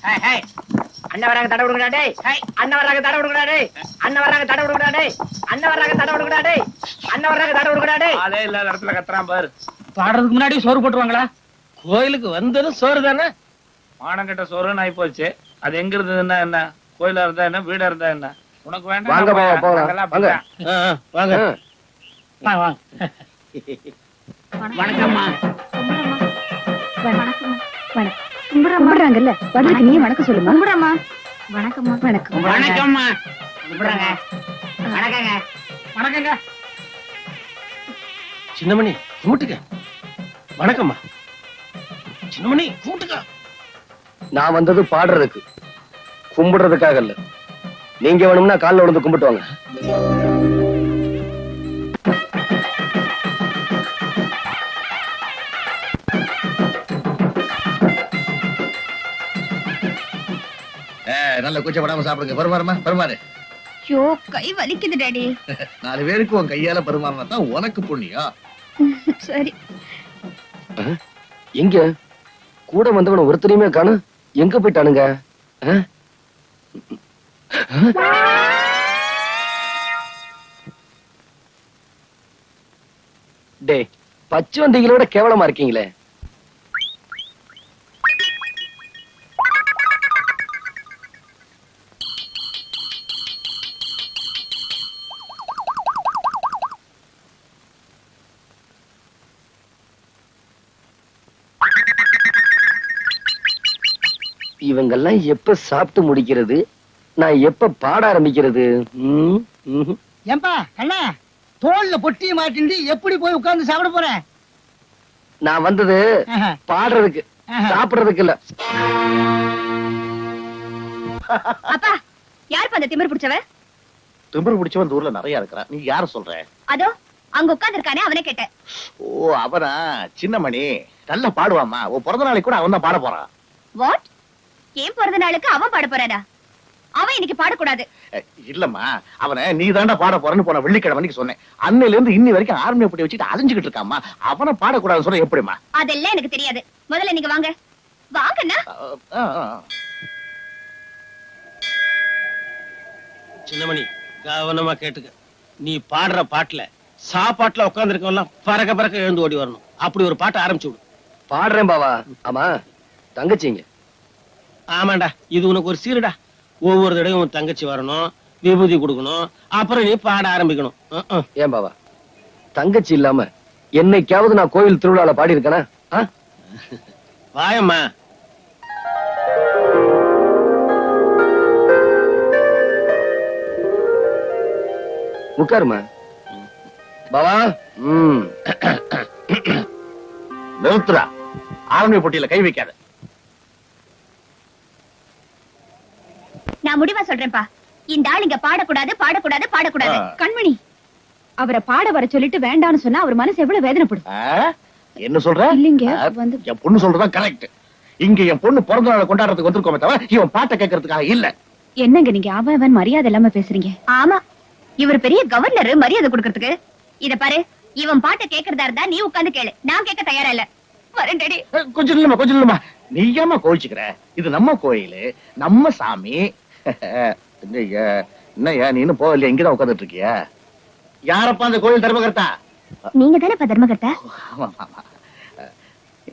அண்ணன் வராங்க தடை விடுங்கடா. அண்ணன் வராங்க தடை விடுங்கடா. அண்ணன் வராங்க தடை விடுங்கடா. அண்ணன் வராங்க தடை விடுங்கடா. அண்ணன் வராங்க தடை விடுங்கடா. அதே இல்லாத இடத்துல கத்துறான் பாரு. பாடுறதுக்கு முன்னாடி சோறு போட்டுருவாங்களா? கோயிலுக்கு வந்ததும் சோறு தானே. மானங்கிட்ட சோறுன்னு ஆயி போச்சு. அது எங்க இருந்ததுன்னா என்ன, கோயிலா இருந்தா என்ன, வீடா இருந்தா என்ன? உனக்கு வாங்க வேண்டாம். பாவா, போலாம். அதெல்லாம் வாங்க. அப்படிதான். வாங்க வாங்க. வணக்கம்மா. கும்பிடுறாங்கல்ல, பதிலுக்கு நீ வணக்கம் சொல்லுமா. கும்பிடுறமா. வணக்கம்மா. வணக்கம். வணக்கம்மா. கும்பிடுறாங்க. வணக்கங்க. வணக்கங்க. சின்னமணி கும்பிட்டுக்க. வணக்கம்மா. சின்னமணி கும்பிட்டுக்க. நான் வந்தது பாடுறதுக்கு, கும்பிடுறதுக்காக இல்ல. நீங்க வேணும்னா கால்ல விழுந்து கும்பிட்டு வாங்க. நல்ல கூச்சப்படாம சாப்பிடுங்க. பருமாறுமா, பருமாறு. ஐயோ, கை வலிக்குது டாடி. 4 பேருக்கு உன் கையால பருமாறினா தான் உனக்கு புண்ணியம். சரி. எங்க கூட வந்தவன ஒருத்தரையுமே காணோம். எங்க போயிட்டானுங்க? டே, பச்சை வந்திகளோட கேவலமா இருக்கீங்களே. இவங்கெல்லாம் எப்ப சாப்பிட்டு முடிக்கிறது, நான் எப்ப பாட ஆரம்பிக்கிறது? ஏம்பா அண்ணா, தோல்ல பொட்டி மாட்டிண்டு எப்படி போய் உட்கார்ந்து சாப்பிட போறேன்? நான் வந்தது பாடுறதுக்கு, சாப்பிடுறதுக்கு இல்ல. அப்பா, யார் அந்த திமிர் பிடிச்சவ? திமிரு பிடிச்சவன் இந்த ஊர்ல நிறைய இருக்கிறான். நீ யார சொல்ற? அதோ அங்க உட்கார்ந்து இருக்கானே, அவனை கேட்டேன். ஓ, அவனா? சின்னமணி நல்லா பாடுவாமா. உன் பிறந்த நாளைக்கு கூட அவன் தான் பாட போறான். வாட்? ஏன் பிறந்த நாளுக்கு அவன் பாட போறானா? அவன் இன்னைக்கு பாடக்கூடாது. இல்லம்மா, அவனை நீ தாண்டா பாட போறன்னு போன வெள்ளிக்கிழமைக்கு சொன்னேன். அன்னையில இருந்து இன்னி வரைக்கும் ஆர்மியை போட்டி வச்சுட்டு அலைஞ்சுக்கிட்டு இருக்காமா. அவனை பாடக்கூடாதுன்னு சொன்ன எப்படிமா? அதெல்லாம் எனக்கு தெரியாது. முதல்ல நீங்க வாங்க. வாங்கண்ணா. சின்னமணி, கவனமா கேட்டுக்க. நீ பாடுற பாட்டுல சாப்பாட்டுல உட்கார்ந்து இருக்கவெல்லாம் பறக்க பறக்க எழுந்து ஓடி வரணும். அப்படி ஒரு பாட்டை ஆரம்பிச்சு விடு. பாடுறேன் பாவா. ஆமா, தங்கச்சிங்க. ஆமாண்டா, இது உனக்கு ஒரு சீருடா. ஒவ்வொரு தடவையும் உன் தங்கச்சி வரணும், விபூதி கொடுக்கணும், அப்புறம் நீ பாட ஆரம்பிக்கணும். ஏன் பாவா, தங்கச்சி இல்லாம என்னைக்காவது நான் கோயில் திருவிழால பாடி இருக்கேனா? வாயம்மா. உட்காருமா பாவா. நிறுத்துறா. ஆர்மி போட்டியில கை வைக்காத. நான் முடிவா சொல்றேன்ப்பா. இந்த ஆள் இங்க பாடக்கூடாது, பாடக்கூடாது, பாடக்கூடாது. கண்மணி, அவரை பாட வர சொல்லிட்டு வேண்டான்னு சொன்னா அவர் மனசு எவ்வளவு வேதனைப்படும். என்ன சொல்ற? இல்லைங்க, என் பொண்ணு சொல்றதுதான் கரெக்ட். இங்க என் பொண்ணு பிறந்த நாளை கொண்டாடுறதுக்கு வந்திருக்கோமே தவிர இவன் பாட்டை கேட்கறதுக்காக இல்ல. என்னங்க நீங்க அவன் மரியாதை இல்லாம பேசுறீங்க? ஆமா, இவர் பெரிய கவர்னர், மரியாதை கொடுக்கறதுக்கு. இத பாரு, இவன் பாட்டை கேட்கறதா இருந்தா நீ உட்கார்ந்து கேளு. நான் கேட்க தயாரா இல்ல. வரேன் டாடி. கொஞ்சம் இல்லம்மா, கொஞ்சம் இல்லம்மா. நீ ஏமா கோவிச்சுக்கிற? இது நம்ம கோயிலு, நம்ம சாமி. என்னய்யா நீ இன்னும் போகலையா? இங்கதான் உட்கார்ந்துட்டு இருக்கியா? யாரப்பா அந்த கோயில் தர்மகர்த்தா? நீங்க தானே தர்மகர்த்தா?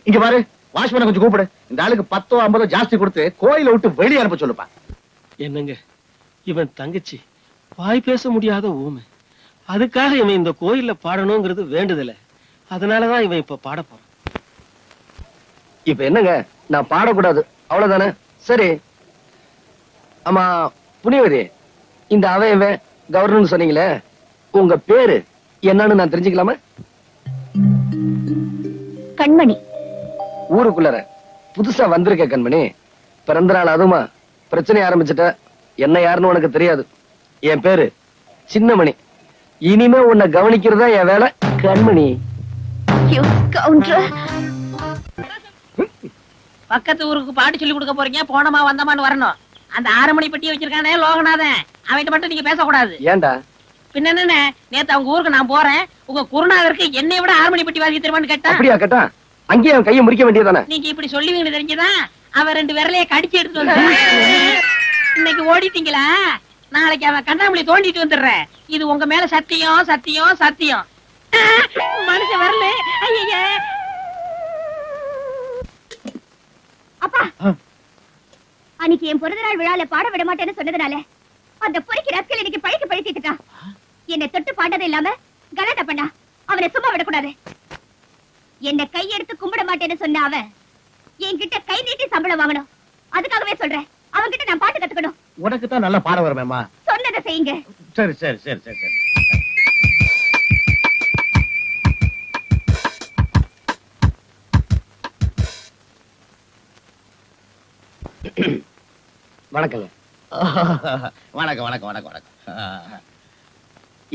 இங்க பாரு, வாட்ச்மேனை கொஞ்சம் கூப்பிடு. இந்த ஆளுக்கு 10 50 ஜாஸ்தி கொடுத்து கோயிலை விட்டு வெளியே அனுப்ப சொல்லுப்பா. என்னங்க, இவன் தங்கச்சி வாய் பேச முடியாத ஊமை. அதுக்காக இவன் இந்த கோயில்ல பாடணுங்கிறது வேண்டுதல. அதனாலதான் இவன் இப்ப பாட போறான். இப்ப என்னங்க, நான் பாடக்கூடாது அவ்வளவுதானே? சரி. ஆமா புனியவதி, இந்த அவன் கவர்னர் சொன்னீங்களே, உங்க பேரு என்னன்னு நான் தெரிஞ்சுக்கலாமா? கண்மணி. ஊருக்குள்ளார புதுசா வந்திருக்க கண்மணி. பிறந்த நாள் அதுமா பிரச்சனை ஆரம்பிச்சுட்ட. என்ன யாருன்னு உனக்கு தெரியாது. என் பேரு சின்னமணி. இனிமே உன்னை கவனிக்கிறதா என் வேலை கண்மணி. பக்கத்து ஊருக்கு பாட்டு சொல்லி கொடுக்க போறீங்க, போனமா வந்தமான்னு வரணும். அந்த 6 மணி பெட்டியை வச்சிருக்கானே லோகநாதன், அவன்கிட்ட மட்டும் நீங்க பேசக்கூடாது. ஏண்டா? பின்ன என்ன, நேத்து அவங்க ஊருக்கு நான் போறேன், உங்க குருநாதருக்கு என்னை விட 6 மணி பெட்டி வாங்கி தருவான்னு கேட்டா. அப்படியா கேட்டா? அங்கேயே அவன் கையை முறிக்க வேண்டியதானே? நீங்க இப்படி சொல்லுவீங்கன்னு தெரிஞ்சுதான் அவன் 2 விரலைய கடிச்சு எடுத்து வந்து இன்னைக்கு ஓடிட்டீங்களா? நாளைக்கு அவன் கண்ணாமூலி தோண்டிட்டு வந்துடுறேன். இது உங்க மேல சத்தியம் சத்தியம் சத்தியம். மனுஷன் வரல. ஐயா அப்பா, அன்னைக்கு என் பிறந்த நாள் விழால பாட விட மாட்டேன்னு சொன்னதுனால அந்த பொறுக்கி ரஸ்கல் இன்னைக்கு பழித்துட்டான். என்னை தொட்டு பாண்டது இல்லாம கலாட்டா பண்ணா. அவனை சும்மா விடக்கூடாது. என்ன கையெடுத்து கும்பிட மாட்டேன்னு சொன்ன அவன் என்கிட்ட கை நீட்டி சம்பளம் வாங்கணும். அதுக்காகவே சொல்றேன், அவன்கிட்ட நான் பாட்டு கத்துக்கணும். உனக்கு தான் நல்லா பாட வருமேம்மா. சொன்னதை செய்யுங்க. சரி சரி சரி சரி சரி. வணக்கங்க. வணக்கம் வணக்கம் வணக்கம் வணக்கம்.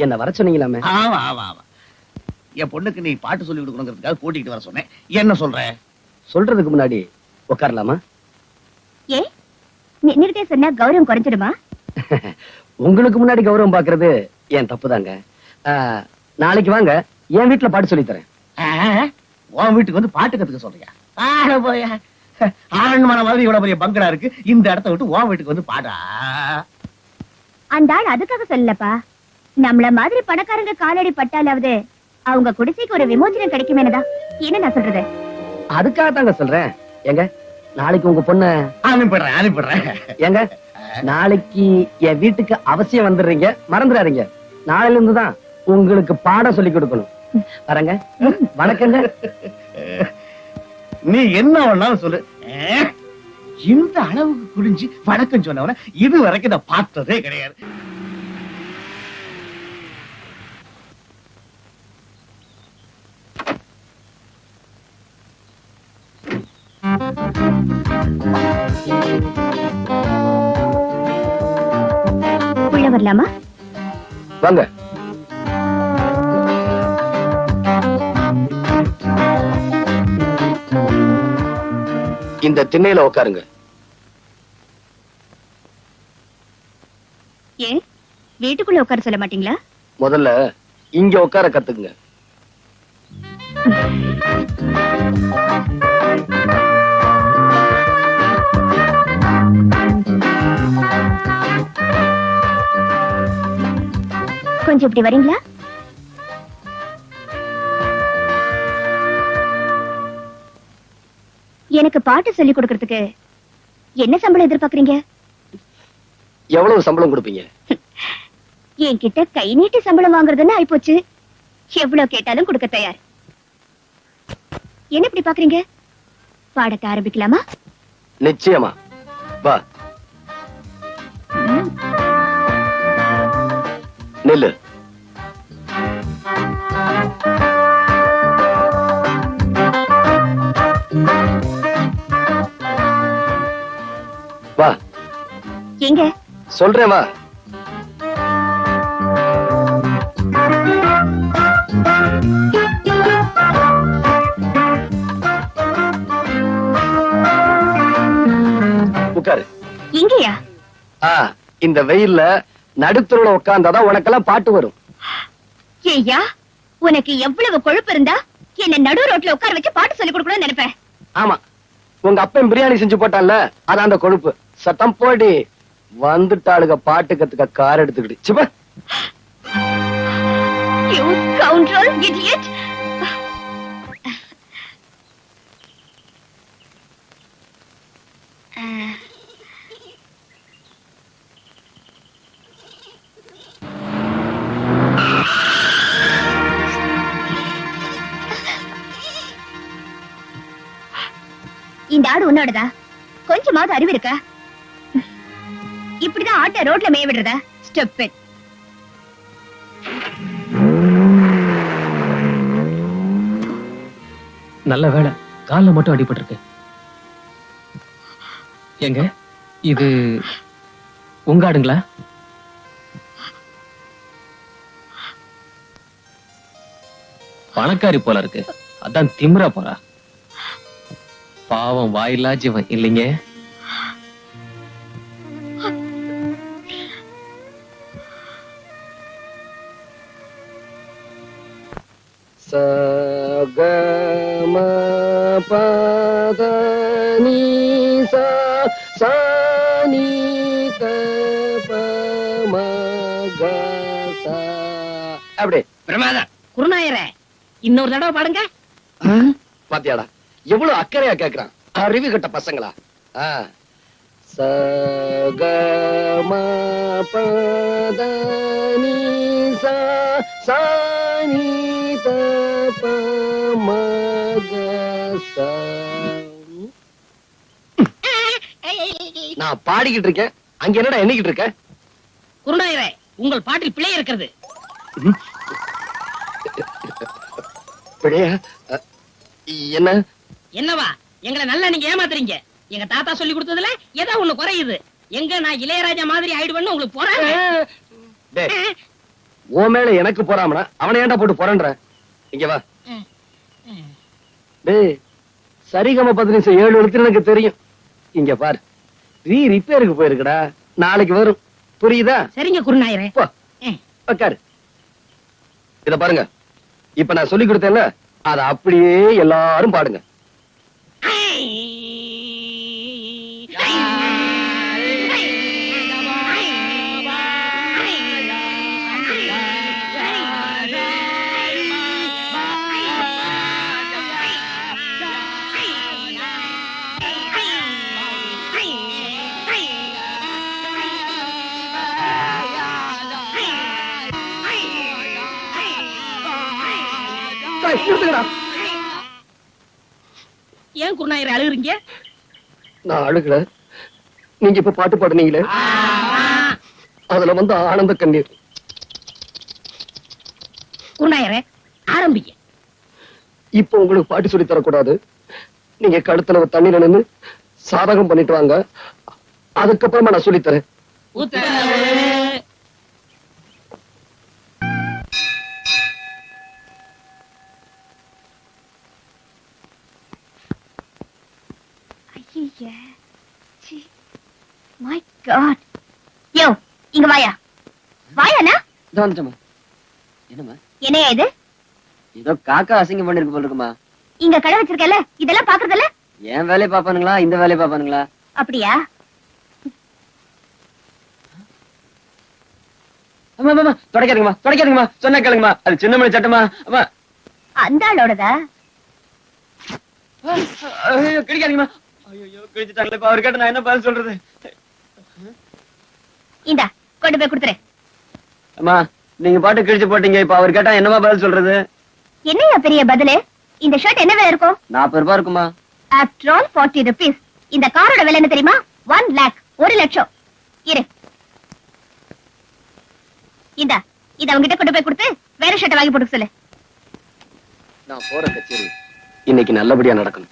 என்ன வர சொன்னீங்களாமே? ஆமா ஆமா ஆமா. என் பொண்ணுக்கு நீ பாட்டு சொல்லி கொடுக்கணுங்கிறதுக்காக கூட்டிட்டு வர சொன்னேன். என்ன சொல்ற? சொல்றதுக்கு முன்னாடி உட்காரலாமா? ஏ, நின்னுட்டே சொன்னா கௌரவம் குறைஞ்சிடுமா? உங்களுக்கு முன்னாடி கௌரவம் பாக்குறது என் தப்புதாங்க. நாளைக்கு வாங்க, என் வீட்டுல பாட்டு சொல்லி தரேன். உன் வீட்டுக்கு வந்து பாட்டு கத்துக்க சொல்றியா? போய ஆரண்மனை மாதிரி இவ்வளவு பெரிய பங்களா இருக்கு, இந்த இடத்த விட்டு உன் வீட்டுக்கு வந்து பாடா. அந்த ஆள் அதுக்காக சொல்லலப்பா. நம்மள மாதிரி பணக்காரங்க காலடி பட்டாலாவது அவங்க குடிசைக்கு ஒரு விமோச்சனம் கிடைக்குமேனதான். என்ன நான் சொல்றது? அதுக்காக தாங்க சொல்றேன். ஏங்க, நாளைக்கு உங்க பொண்ண அனுப்பிடுறேன். ஏங்க, நாளைக்கு என் வீட்டுக்கு அவசியம் வந்துடுறீங்க, மறந்துடாதீங்க. நாளையில இருந்துதான் உங்களுக்கு பாடம் சொல்லி கொடுக்கணும். வரங்க. வணக்கங்க. நீ என்ன வேணாலும் சொல்லு. இந்த அளவுக்கு குடிஞ்சு வணக்கம் சொன்னவன இது வரைக்கும் நான் பார்த்ததே கிடையாது. உள்ள வரலாமா? வாங்க. இந்த திண்ணையில உட்காருங்க. ஏன் வீட்டுக்குள்ள உட்கார சொல்ல மாட்டீங்களா? முதல்ல இங்க உட்கார கத்துக்குங்க. கொஞ்சம் இப்படி வரீங்களா? எனக்கு பாட்டு சொல்லி கொடுக்கறதுக்கு என்ன சம்பளம் எதிர்பார்க்கறீங்க? எவ்வளவு சம்பளம் கொடுப்பீங்க? என்கிட்ட கை நீட்டி சம்பளம் வாங்குறதுன்னு ஆயிப்போச்சு. எவ்வளவு கேட்டாலும் கொடுக்க தயார். என்ன இப்படி பாக்குறீங்க? பாடத்தை ஆரம்பிக்கலாமா? நிச்சயமா. வா. நில்லு. வா. எங்க? சொல்றேன், வா. உட்காரு. இங்கயா? இந்த வெயில்ல நடுத்தருல உட்கார்ந்தாதான் உனக்கெல்லாம் பாட்டு வரும். ஏய்யா, உனக்கு எவ்வளவு கொழுப்பு இருந்தா என்ன நடு ரோட்ல உட்கார வச்சு பாட்டு சொல்லி கொடுக்கணும்னு நினைப்பேன். ஆமா, உங்க அப்பன் பிரியாணி செஞ்சு போட்டான்ல, அதான் அந்த கொழுப்பு. சத்தம் போடி. வந்துட்டாளுக பாட்டு கத்துக்க கார் எடுத்துக்கிட்டு. சிப்பா. You scoundrel, idiot! இந்த ஆடு உன்னோடதா? கொஞ்சமாவது அறிவு இருக்கா? இப்படிதான் ஆட்டை ரோட்ல மேய விடுறதா? ஸ்டூபிட். நல்ல வேளை, கால்ல மட்டும் அடிபட்டிருக்கு. எங்க இது உங்க ஆடுங்களா? பணக்காரி போல இருக்கு, அதான் திமிரா போறா. பாவம், வாயில்லா ஜீவன் இல்லைங்க. சகம பதனி சா சா நீ த ப ம க சா. அப்படி பிரமாதம். குருநாயரே, இன்னொரு தடவை பாடுங்க. பாத்தியாடா எவ்வளவு அக்கறையா கேக்குறான். அறிவு கட்ட பசங்களா. ச க ம ப த நீ சா சா நீ த ப ம க சா. நான் பாடிக்கிட்டு இருக்கேன், அங்க என்னடா எண்ணிக்கிட்டு இருக்க? குருநாயரே, உங்கள் பாட்டில் பிழை இருக்கிறது. பிழையா? என்ன? என்னவா? எங்களை நல்லா நீங்க ஏமாத்துறீங்க. எங்க தாத்தா சொல்லி கொடுத்ததுல ஏதோ ஒண்ணு குறையுது. எங்க நான் இளையராஜா மாதிரி ஆயிடுவேன்னு உங்களுக்கு போறாங்க. டேய், உன் மேல எனக்கு போறாமனா அவனை ஏன்டா போட்டு போறன்ற? இங்க வா. டேய், சரிகம 15 7 எழுத்து எனக்கு தெரியும். இங்க பாரு, ரிப்பேருக்கு போயிருக்குடா, நாளைக்கு வரும். புரியுதா? சரிங்க குருநாயரே. போ உட்காரு. இத பாருங்க, இப்ப நான் சொல்லி கொடுத்தேன்ல, அத அப்படியே எல்லாரும் பாடுங்க. நிறுத்துங்கடா. ஏன் குருநாயரே அழுகுறீங்க? நான் அழுகல, நீங்க இப்ப பாட்டு பாடுனீங்களே, அதுல வந்து ஆனந்த கண்ணீர். குருநாயரே, ஆரம்பிங்க. இப்ப உங்களுக்கு பாட்டு சொல்லி தரக்கூடாது. நீங்க கழுத்துல தண்ணீர் நின்னு சாதகம் பண்ணிட்டு வாங்க, அதுக்கப்புறமா நான் சொல்லி தரேன். My God. யோ, இங்க வாயா. வாயாண்ணா. என்னம்மா? என்னையா இது? ஏதோ காக்கா அசிங்கம் பண்ணிருக்கு போல இருக்குமா. இங்க கடை வச்சிருக்கல, இதெல்லாம் பாக்குறதுல? என் வேலையை பாப்பானுங்களா இந்த வேலையை பாப்பானுங்களா? அப்படியா? தொடக்காதீங்கம்மா, சொன்ன கேளுங்கம்மா, அது சின்னமணி சட்டமா. அம்மா, அந்த ஆளோடதா? ஐயோ கிழிக்காதீங்கம்மா. ஐயோ கிழிச்சிட்டாங்களே, இப்ப அவர் கேட்ட நான் என்ன பதில் சொல்றது? இந்தா, கொண்டு போய் கொடுத்துரு. அம்மா, நீங்க பாட்டு கிழிச்சு போட்டீங்க, இப்ப அவர் கேட்டா என்னமா பதில் சொல்றது? என்னையா பெரிய பதிலு? இந்த ஷர்ட் என்ன விலை இருக்கும்? 40 ரூபாய் இருக்குமா? After all 40 rupees. இந்த காரோட விலை என்ன தெரியுமா? 1 lakh. 1 லட்சம். இரு. இந்தா, இத அவங்கிட்ட கொண்டு போய் கொடுத்து வேற ஷர்ட் வாங்கி போட்டு சொல்லு. நான் போற கச்சேரி இன்னைக்கு நல்லபடியா நடக்கணும்.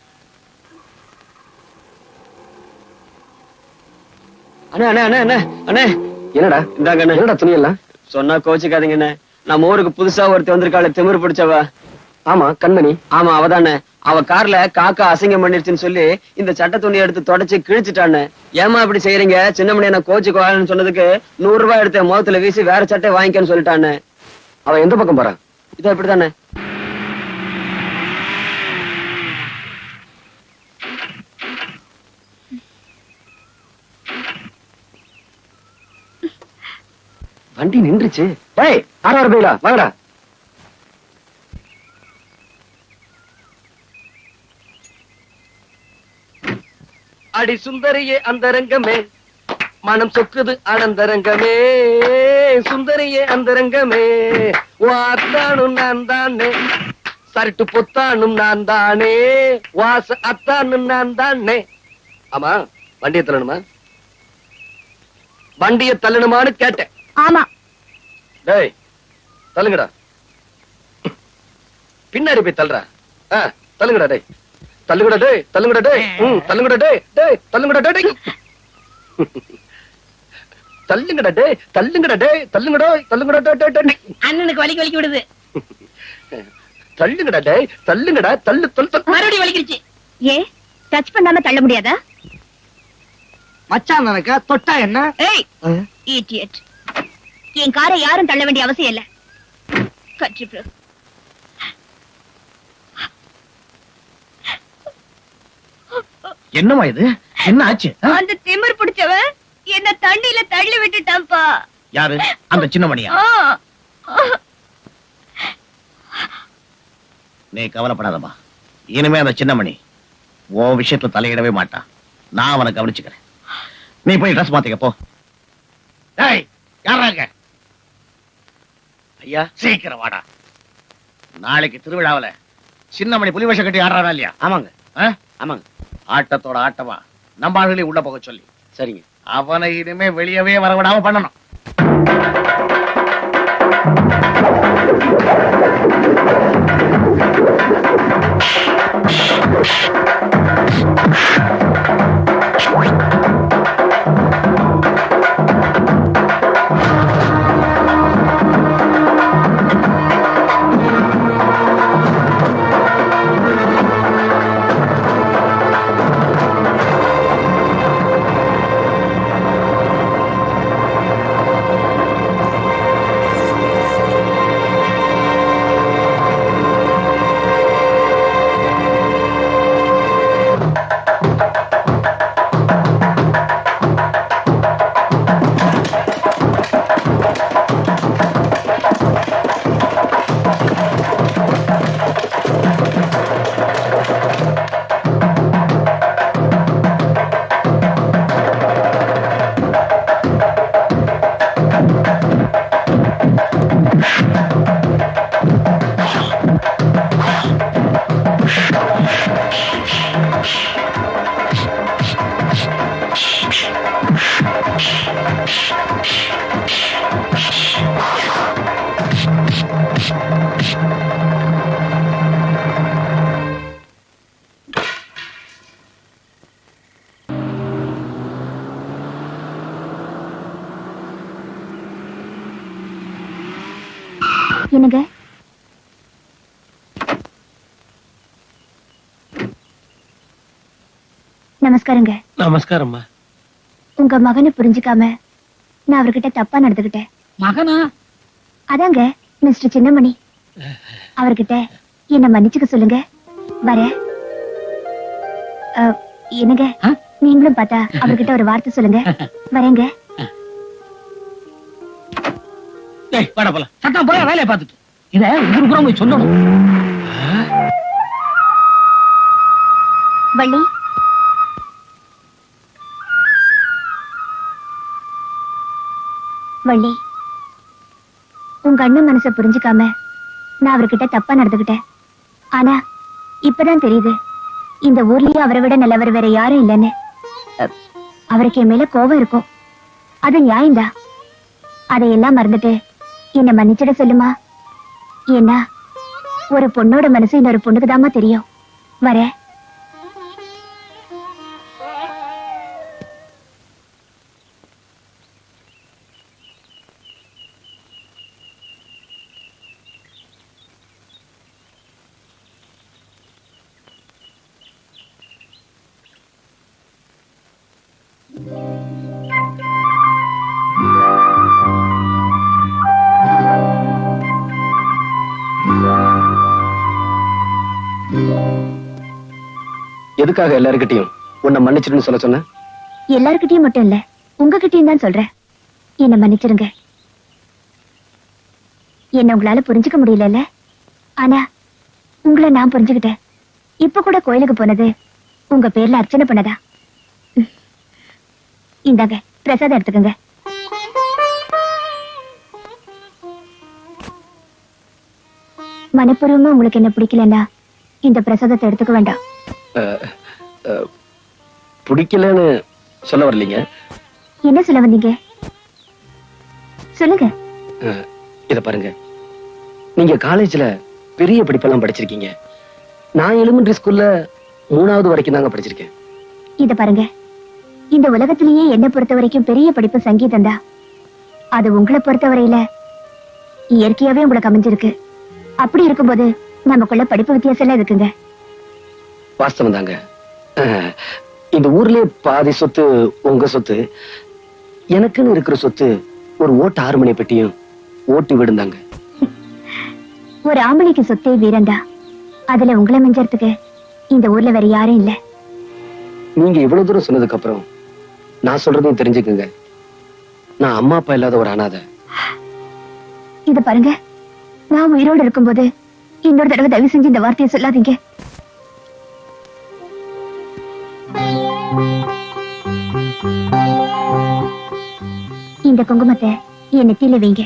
அண்ணே அண்ணே அண்ணே அண்ணே அண்ணே. என்னடா இந்தாங்க அண்ணே. என்னடா துணி எல்லாம்? சொன்னா கோச்சிக்காதீங்க அண்ணே, நம்ம ஊருக்கு புதுசா ஒருத்தி வந்திருக்காளே, திமிரு பிடிச்சவ. ஆமா, கண்மணி. ஆமா, அவதானே. அவ கார்ல காக்கா அசிங்கம் பண்ணிருச்சுன்னு சொல்லி இந்த சட்ட துணி எடுத்து தொடச்சு கிழிச்சிட்டான்னு. ஏமா இப்படி செய்யறீங்க? சின்னமணி என்ன கோச்சுக்குவான்னு சொன்னதுக்கு 100 ரூபாய் எடுத்து முகத்துல வீசி வேற சட்டை வாங்கிக்கன்னு சொல்லிட்டான்னு. அவ எந்த பக்கம் போறான்? இதோ இப்படித்தானே. வண்டி நின்றுச்சு. டேய், 6 ரூபாய்ல வாங்கடா. அடி சுந்தரியே அந்தரங்கமே, மனம் சொக்குது ஆனந்தரங்கமே. சுந்தரியே அந்தரங்கமே, வாத்தானும் நான் தானே, சரட்டு பொத்தானும் நான் தானே, வாச அத்தானும் நான் தானே. ஆமா, வண்டியை தள்ளணுமா? வண்டியை தள்ளணுமான்னு கேட்டேன். ஆமா. டேய், தள்ளுங்கடா. பின்னாடி போய் தள்ளுறா. தள்ளுங்கடா டேய், தள்ளுங்கடா டேய், தள்ளுங்கடா டேய், தள்ளுங்கடா டேய், டேய் தள்ளுங்கடா டேய், தள்ளுங்கடா டேய், தள்ளுங்கடா டேய், தள்ளுங்கடா, தள்ளுங்கடா டேய். அண்ணனுக்கு வலிக்கு வலிக்கு விடுது. தள்ளுங்கடா டேய், தள்ளுங்கடா, தள்ளு தள்ளு. மறுபடியும் வலிக்கிடுச்சு. ஏ, டச் பண்ணாம தள்ள முடியாதா? மச்சான் நினைக்க தொட்டா என்ன? ஏய், இடியட். என் காரை யாரும் தள்ள வேண்டிய அவசியம் இல்ல. கட்சி ப்ரோ. என்னமா இது? என்ன ஆச்சு? அந்த திமிர் பிடிச்சவன் என்ன தண்ணியில தள்ளி விட்டுட்டான்ப்பா. யாரு? அந்த சின்னமணியா? நீ கவலைப்படாதம்மா. இனிமே அந்த சின்னமணி உன் விஷயத்துல தலையிடவே மாட்டான். நான் அவனை கவனிச்சுக்கிறேன். நீ போய் ட்ரெஸ் மாத்திக்க போ. டேய், யாராங்க? ஐயா, சீக்கிரம் வாடா. நாளைக்கு திருவிழாவுல சின்னமணி புலி வேஷம் கட்டி ஆடுறானா இல்லையா? ஆமாங்க. ஆ? ஆமாங்க. ஆட்டத்தோட ஆட்டமா நம்ம ஆளுகளை உள்ள போக சொல்லி சரிங்க. அவனை இனிமே வெளியவே வரவிடாம பண்ணணும். என்னங்க? நமஸ்காரங்க. நமஸ்காரம்மா. உங்க மகனை புரிஞ்சுக்காம நான் அவர்கிட்ட தப்பா நடந்துகிட்டேன். மகனா? அதாங்க மிஸ்டர் சின்னமணி. அவர்கிட்ட என்ன மன்னிச்சுக்க சொல்லுங்க. வர என்னங்க, நீங்களும் பார்த்தா அவர்கிட்ட ஒரு வார்த்தை சொல்லுங்க. வரேங்க. வாடா போலாம். சத்தம் போய் வேலையை பார்த்துட்டு இத ஊருக்குறம் போய் சொல்லணும். வள்ளி, வள்ளி, உங்க அண்ணன் மனசை புரிஞ்சுக்காம நான் அவர்கிட்ட தப்பா நடந்துகிட்டேன். ஆனா இப்பதான் தெரியுது இந்த ஊர்லயே அவரை விட நல்லவர் வேற யாரும் இல்லைன்னு. அவருக்கு என் மேல கோபம் இருக்கும், அது நியாயம்தான். அதையெல்லாம் மறந்துட்டு என்ன மன்னிச்சிட சொல்லுமா. ஏன்னா ஒரு பொண்ணோட மனசு இன்னொரு பொண்ணுக்கு தாமா தெரியும். வர. எதுக்காக எல்லாருக்கிட்டையும் உன்னை மன்னிச்சிருன்னு சொல்ல சொன்ன? எல்லார்கிட்டயும் மட்டும் இல்ல, உங்ககிட்டயும் தான் சொல்றேன். என்ன மன்னிச்சிருங்க. என்ன உங்களால புரிஞ்சுக்க முடியல, ஆனா உங்களை நான் புரிஞ்சுக்கிட்டேன். இப்ப கூட கோயிலுக்கு போனது உங்க பேர்ல அர்ச்சனை பண்ணதா. இந்தாங்க பிரசாதம் எடுத்துக்கங்க. மனப்பூர்வமா உங்களுக்கு என்ன பிடிக்கலன்னா இந்த பிரசாதத்தை எடுத்துக்க வேண்டாம். பிடிக்கலன்னு சொல்ல வரலீங்க. என்ன சொல்ல வந்தீங்க? சொல்லுங்க. இத பாருங்க, நீங்க காலேஜ்ல பெரிய படிப்பெல்லாம் படிச்சிருக்கீங்க. நான் எலிமெண்டரி ஸ்கூல்ல 3வது வரைக்கும் தாங்க படிச்சிருக்கேன். இத பாருங்க, இந்த உலகத்திலேயே என்ன பொறுத்த வரைக்கும் பெரிய படிப்பு சங்கீதம் தான். அது உங்களை பொறுத்தவரையில இயற்கையாவே உங்களுக்கு அமைஞ்சிருக்கு. அப்படி இருக்கும்போது நமக்குள்ள படிப்பு வித்தியாசம் எல்லாம் இருக்குங்க. வாஸ்தவம் தாங்க. இந்த ஊர்லயே பாதி சொத்து உங்க சொத்து, எனக்குன்னு இருக்கிற சொத்து ஒரு ஓட்டு 6 மணி பெட்டியும் ஓட்டு விடுந்தாங்க. ஒரு ஆம்பளைக்கு சொத்தே வீரண்டா. அதுல உங்களை மிஞ்சறதுக்கு இந்த ஊர்ல வேற யாரும் இல்ல. நீங்க இவ்வளவு தூரம் சொன்னதுக்கு அப்புறம் நான் சொல்றதையும் தெரிஞ்சுக்குங்க. நான் அம்மா அப்பா இல்லாத ஒரு அனாதை. இது பாருங்க, நான் உயிரோடு இருக்கும்போது இன்னொரு தடவை தயவு செஞ்சு இந்த வார்த்தையை சொல்லாதீங்க. இந்த குங்குமத்தை என் நெத்தியில வைங்க.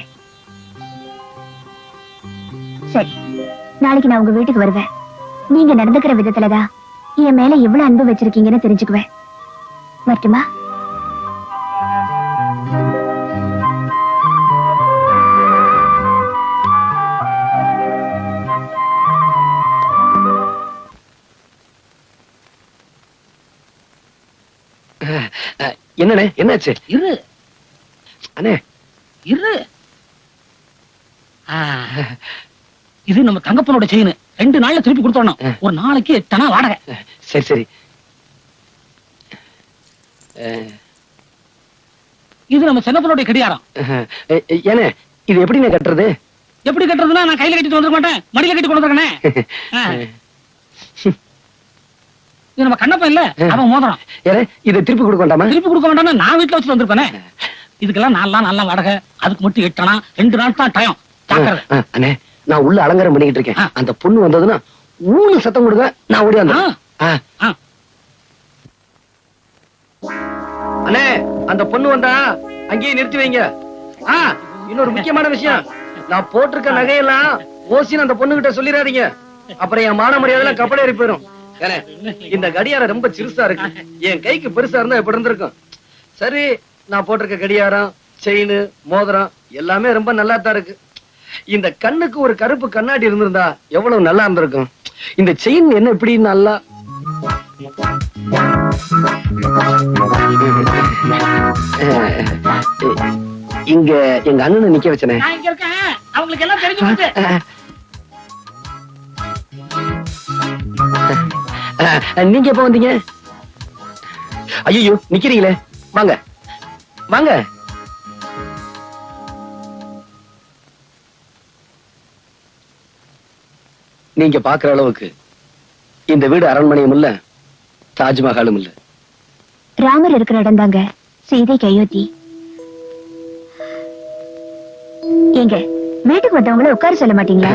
சரி, நாளைக்கு நான் உங்க வீட்டுக்கு வருவேன். நீங்க நடந்துக்கிற விதத்துலதான் என் மேல எவ்வளவு அன்பு வச்சிருக்கீங்கன்னு தெரிஞ்சுக்குவேன். மட்டுமா? என்னண்ணே, என்னாச்சு? இரு அண்ணே, இரு. இது நம்ம தங்கப்பனோட செயின். 2 நாள்ல திருப்பி கொடுத்தோம். ஒரு நாளைக்கு 8 அணா வாடகை. சரி சரி. இது நம்ம சின்னப்பனோட கடியாரம். ஏனே, இது எப்படிண்ணே கட்டுறது? எப்படி கட்டுறதுன்னா, நான் கையில கட்டிட்டு வந்துட மாட்டேன், மடியில கட்டி கொண்டு வந்துருக்கேன். இது நம்ம கண்ணப்பன் இல்ல, அவன் மோதிரம். ஏனே, இதை திருப்பி கொடுக்க வேண்டாமா? திருப்பி கொடுக்க வேண்டாம்னா நான் வீட்டுல வச்சுட்டு வந்திருப்பேனே. இதுக்கெல்லாம் 4 நாள் வாடகை, அதுக்கு மட்டும் 8 அணா. 2 நாள் தான் டைம். அண்ணே, நான் உள்ள அலங்காரம் பண்ணிக்கிட்டு இருக்கேன். அந்த பொண்ணு வந்ததுன்னா ஊனு சத்தம் கொடுங்க, நான் ஓடி வந்தேன். அண்ணே, அந்த பொண்ணு வந்தா அங்கேயே நிறுத்தி வைங்க. இன்னொரு முக்கியமான விஷயம், நான் போட்டிருக்க நகையெல்லாம் ஓசின்னு அந்த பொண்ணு கிட்ட சொல்லிடாதீங்க. அப்புறம் என் மான மரியாதை கப்பலேறி போயிடும். ஏனே, இந்த கடியாரம் ரொம்ப சிறுசா இருக்கு. என் கைக்கு பெருசா இருந்தா எப்படி இருந்திருக்கும்? சரி, நான் போட்டிருக்க கடியாரம், செயின், மோதிரம் எல்லாமே ரொம்ப நல்லா தான் இருக்கு. இந்த கண்ணுக்கு ஒரு கருப்பு கண்ணாடி இருந்திருந்தா எவ்வளவு நல்லா இருந்திருக்கும். இந்த செயின் என்ன இப்படி நல்லா இங்க எங்க அண்ணனை நிக்க வச்சனே. நான் இங்க இருக்கேன், அவங்களுக்கு எல்லாம் தெரிஞ்சு போச்சு. நீங்க எப்ப வந்தீங்க? ஐயோ, நிக்கிறீங்களே, வாங்க வாங்க. நீங்க பாக்குற அளவுக்கு இந்த வீடு அரண்மனையும் இல்ல, தாஜ்மஹாலும் இல்ல. ராமர் இருக்கிற இடம் தாங்க சீதைக்கு அயோத்தி. ஏங்க, வீட்டுக்கு வந்தவங்கள உட்கார சொல்ல மாட்டீங்களா?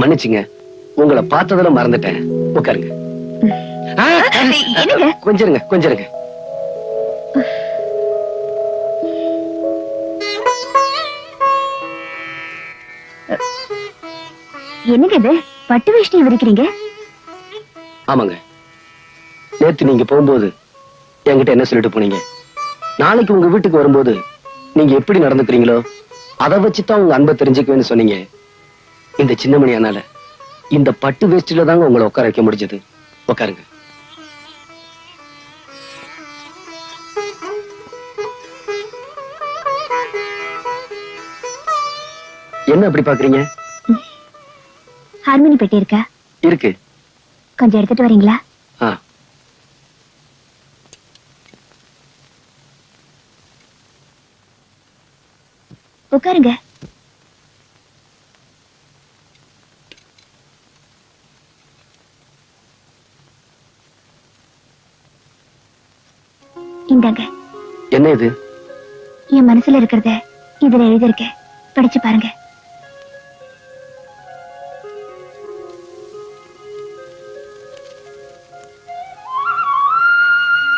மன்னிச்சுங்க, உங்களை பார்த்ததுல மறந்துட்டேன். உட்காருங்க. என்னங்க? கொஞ்சம் இருங்க, கொஞ்சம் இருங்க. என்னங்க இது, பட்டு வேஷ்டி விரிக்கிறீங்க? ஆமாங்க, நேத்து நீங்க போகும்போது என்கிட்ட என்ன சொல்லிட்டு போனீங்க? நாளைக்கு உங்க வீட்டுக்கு வரும்போது நீங்க எப்படி நடந்துக்கிறீங்களோ அதை வச்சுதான் உங்க அன்பை தெரிஞ்சுக்குவேன்னு சொன்னீங்க. இந்த சின்னமணி அண்ணால இந்த பட்டு வேஷ்டில தாங்க உங்களை உட்கார வைக்க முடிஞ்சது. உட்காருங்க. என்ன அப்படி பாக்குறீங்க? ஹார்மோனி பெட்டி இருக்கா? இருக்கு. கொஞ்சம் எடுத்துட்டு வரீங்களா? உட்காருங்க. இந்தாங்க. என்ன இது? என் மனசுல இருக்கிறத இதுல எழுதிருக்கேன், படிச்சு பாருங்க.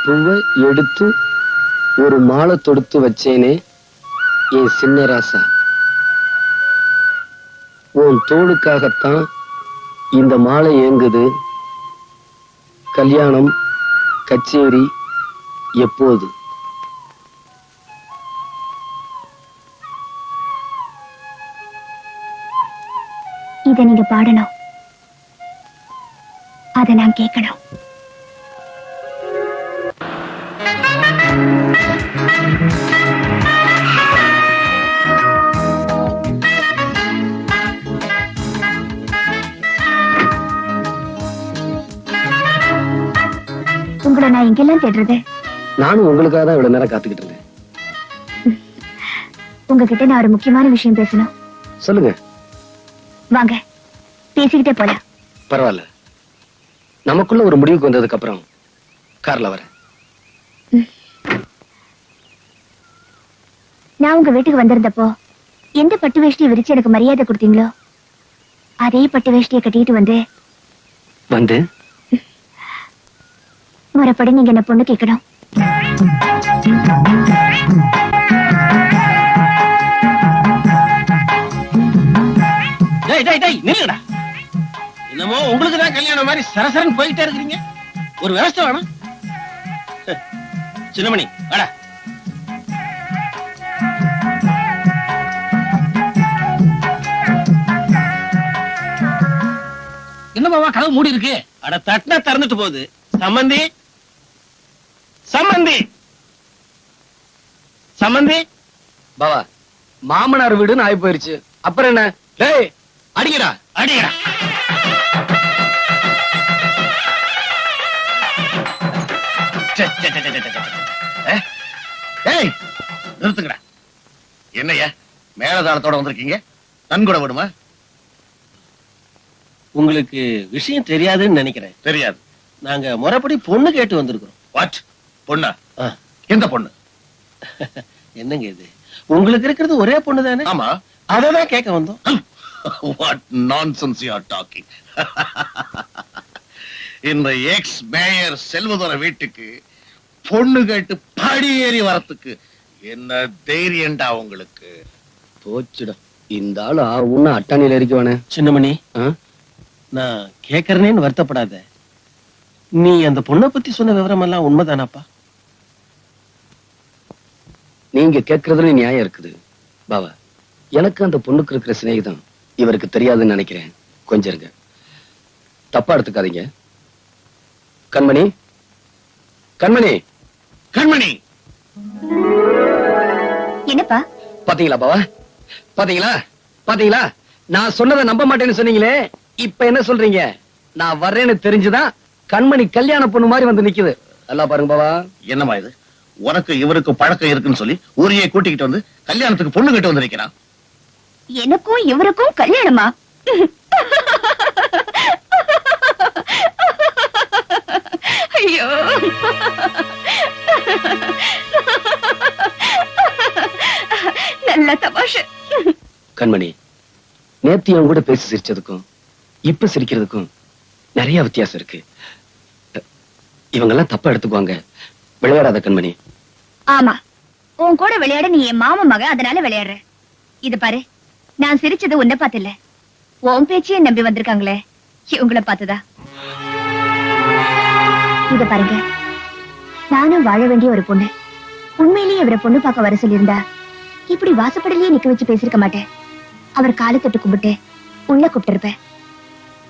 பூவை எடுத்து ஒரு மாலை தொடுத்து வச்சேனே என் சின்ன ராசா, உன் தோளுக்காகத்தான் இந்த மாலை ஏங்குது. கல்யாணம் கச்சேரி எப்போது? இத நீங்க பாடணும், அத நான் கேட்கணும். உங்களை நான் எங்கெல்லாம் தேடுறது? நானும் உங்களுக்காக தான் இவ்வளவு நேரம் காத்துக்கிட்டு இருந்தேன். உங்ககிட்ட நான் ஒரு முக்கியமான விஷயம் பேசணும். சொல்லுங்க. வாங்க, பேசிக்கிட்டே போலாம். பரவாயில்ல, நமக்குள்ள ஒரு முடிவுக்கு வந்ததுக்கு அப்புறம் கார்ல வரேன். நான் உங்க வீட்டுக்கு வந்திருந்தப்போ எந்த பட்டு வேஷ்டியை விரிச்சு எனக்கு மரியாதை கொடுத்தீங்களோ அதே பட்டு வேஷ்டியை கட்டிட்டு வந்து முறைப்படி நீங்க என்ன பொண்ணு கேட்கணும். டேய் டேய் டேய் நில்லுடா. என்னமோ உங்களுக்கு தான் கல்யாணம் மாதிரி சரசரன் போயிட்டே இருக்கீங்க. ஒரு விவசாய வேணும். சின்னமணி வாடா. என்ன மாமா கதவு மூடி இருக்கு? அட தட்டினா திறந்துட்டு போகுது. சம்பந்தி சம்பந்தி சம்பந்தி. பாவா மாமனார் வீடுன்னு ஆகி போயிருச்சு. அப்புறம் என்ன? டேய் அடிக்கடா அடியா ஏய் நிறுத்துங்கடா. என்னய்யா மேலதாளத்தோட வந்திருக்கீங்க? நன்கொடை விடுமா? உங்களுக்கு விஷயம் தெரியாதுன்னு நினைக்கிறேன். தெரியாது. நாங்க முறைப்படி பொண்ணு கேட்டு வந்திருக்கிறோம். வாட்? பொண்ணா? ஆ. எந்த பொண்ணு? என்னங்க இது? உங்களுக்கு இருக்கிறது ஒரே பொண்ணு தானே? ஆமா. அததான் கேட்க வந்தோம். What nonsense you are talking. இந்த எக்ஸ் மேயர் செல்வதுரை வீட்டுக்கு பொண்ணு கேட்டு படி ஏறி வரத்துக்கு என்ன தைரியம்டா உங்களுக்கு? போச்சுடா. இந்த ஆளு உன்ன அட்டாணியில இருக்கவானே. சின்னமணி, ஆ? நான் கேக்குறேன்னு வருத்தப்படாத. நீ அந்த பொண்ணை பத்தி சொன்ன விவரம் எல்லாம் உண்மைதானாப்பா? நீங்க கேட்கறதுல நியாயம் இருக்குது பாவா. எனக்கு அந்த பொண்ணுக்கு இருக்கிற சிநேகிதம் இவருக்கு தெரியாதுன்னு நினைக்கிறேன். கொஞ்சம் இருங்க, தப்பா எடுத்துக்காதீங்க. கண்மணி, கண்மணி, கண்மணி. என்னப்பா? பாத்தீங்களா பாவா? பாத்தீங்களா? பாத்தீங்களா? நான் சொன்னதை நம்ப மாட்டேன்னு சொன்னீங்களே, இப்ப என்ன சொல்றீங்க? நான் வர்றேன்னு தெரிஞ்சுதான் கண்மணி கல்யாண பொண்ணு மாதிரி வந்து நிக்குது. நல்லா பாருங்க பாவா. என்னமா இது? உனக்கு இவருக்கு பழக்கம் இருக்குன்னு சொல்லி ஊரையே கூட்டிக்கிட்டு வந்து கல்யாணத்துக்கு பொண்ணு கேட்டு வந்து நிக்கிறான். எனக்கும் இவருக்கும் கல்யாணமா? ஐயோ, நல்ல தமாஷு. கண்மணி, நேத்து என் கூட பேசி சிரிச்சதுக்கும் இப்ப சிரிக்கிறதுக்கும் நிறைய வித்தியாசம் இருக்கு. இவங்க எல்லாம் தப்பா எடுத்துக்குவாங்க. விளையாடாத கண்மணி. ஆமா, உன் கூட விளையாட நீ என் மாமா மக, அதனால விளையாடுற. இது பாரு, நான் சிரிச்சது உன்னை பார்த்து இல்ல, உன் பேச்சையும் நம்பி வந்திருக்காங்களே இவங்கள பார்த்துதா. இத பாருங்க, நானும் வாழ வேண்டிய ஒரு பொண்ணு. உண்மையிலேயே இவரை பொண்ணு பார்க்க வர சொல்லியிருந்தா இப்படி வாசப்படலையே நிக்க வச்சு பேசிருக்க மாட்டேன். அவர் காலை தொட்டு கும்பிட்டு உள்ள கூப்பிட்டு இருப்பேன்.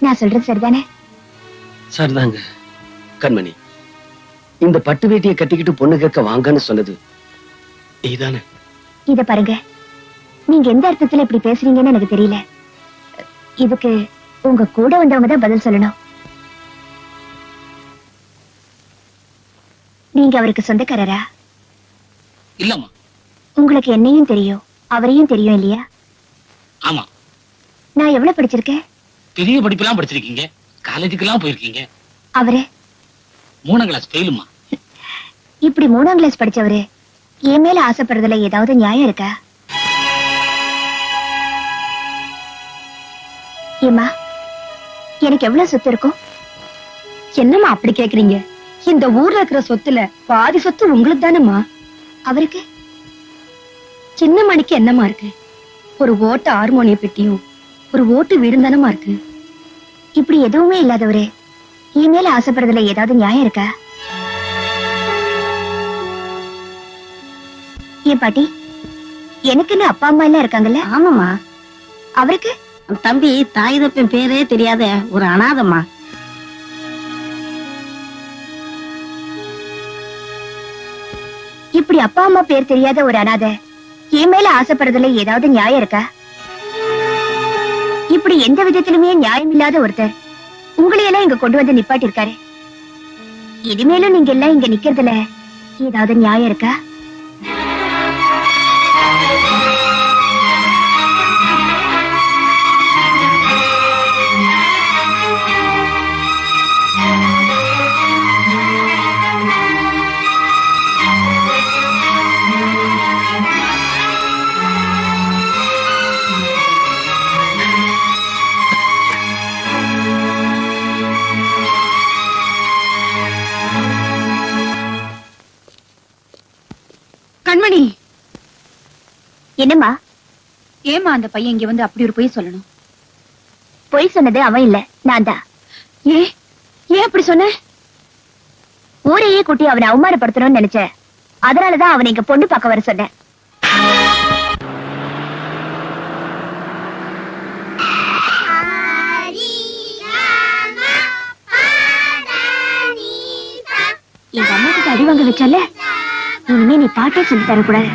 நான் சொல்றது சரிதானே? சரிதாங்க. கண்மணி, இந்த பட்டு வேட்டியை கட்டிக்கிட்டு பொண்ணு கேட்க வாங்கன்னு சொன்னது நீதானே? இத பாருங்க, நீங்க எந்த அர்த்தத்துல இப்படி பேசுறீங்கன்னு எனக்கு தெரியல. இதுக்கு உங்க கூட வந்தவங்க தான் பதில் சொல்லணும். நீங்க அவருக்கு சொந்தக்காரரா? இல்லம்மா. உங்களுக்கு என்னையும் தெரியும், அவரையும் தெரியும் இல்லையா? ஆமா. நான் எவ்வளவு படிச்சிருக்கேன்? பெரிய படிப்பெல்லாம் படிச்சிருக்கீங்க, காலேஜுக்கெல்லாம் போயிருக்கீங்க. அவரு 3ஆம் கிளாஸ் ஃபெயிலுமா. இப்படி 3ஆம் கிளாஸ் படிச்சவரு என் மேல ஆசைப்படுறதுல ஏதாவது நியாயம் இருக்கா? ஏமா, எனக்கு எவ்வளவு சொத்து இருக்கும்? என்னம்மா அப்படி கேக்குறீங்க? இந்த ஊர்ல இருக்கிற சொத்துல பாதி சொத்து உங்களுக்கு தானேம்மா. அவருக்கு சின்ன மணிக்கு என்னமா இருக்கு? ஒரு ஓட்டு ஹார்மோனிய பெட்டியும் ஒரு ஓட்டு வீடும் தானமா இருக்கு. இப்படி எதுவுமே இல்லாதவரு என் மேல ஆசைப்படுறதுல ஏதாவது நியாயம் இருக்கா? ஏன் பாட்டி, எனக்குன்னு அப்பா அம்மா எல்லாம் இருக்காங்கல்ல? ஆமாமா. அவருக்கு தம்பி தாய் தப்பன் பேரே தெரியாத ஒரு அனாதம்மா. இப்படி அப்பா அம்மா பேர் தெரியாத ஒரு அனாதை என் மேல ஆசைப்படுறதுல ஏதாவது நியாயம் இருக்கா? இப்படி எந்த விதத்திலுமே நியாயம் இல்லாத ஒருத்தர் உங்களையெல்லாம் இங்க கொண்டு வந்து நிப்பாட்டி இருக்காரு. இனிமேலும் நீங்க எல்லாம் இங்க நிக்கிறதுல ஏதாவது நியாயம் இருக்கா? கண்மணி, என்னம்மா? ஏமா அந்த பையன் இங்க வந்து அப்படி ஒரு பொய் சொல்லணும்? பொய் சொன்னது அவன் இல்ல, நான் தான். ஏன் அப்படி சொன்ன? ஊரையே கூட்டி அவனை அவமானப்படுத்தணும்னு நினைச்சேன். அதனாலதான் அவனை இங்க பொண்ணு பார்க்க வர சொன்னேன். எங்க அம்மா கிட்ட அடி வாங்க வச்சல, இனிமே நீ பாட்டே சொல்லி தரக்கூடாது.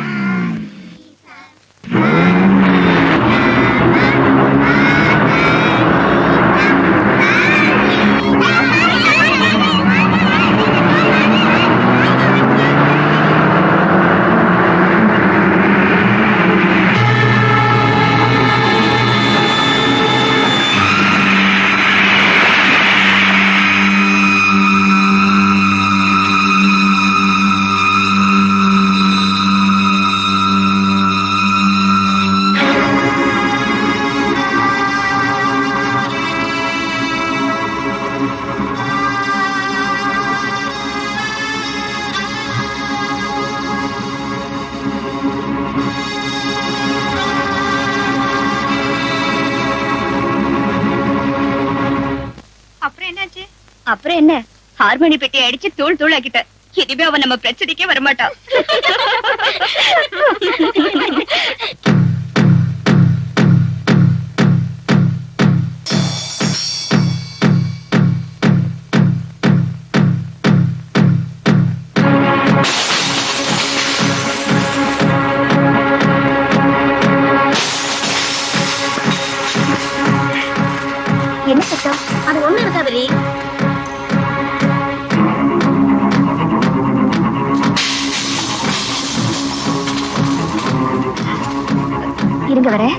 அப்புறம் என்ன, ஹார்மோனி பெட்டி அடிச்சு தூள் தூள் ஆக்கிட்ட. இனிமே அவன் நம்ம பிரச்சனைக்கே வரமாட்டான். என்ன சத்தம்? அது ஒண்ணு இருக்காதே. இருங்க வரேன்.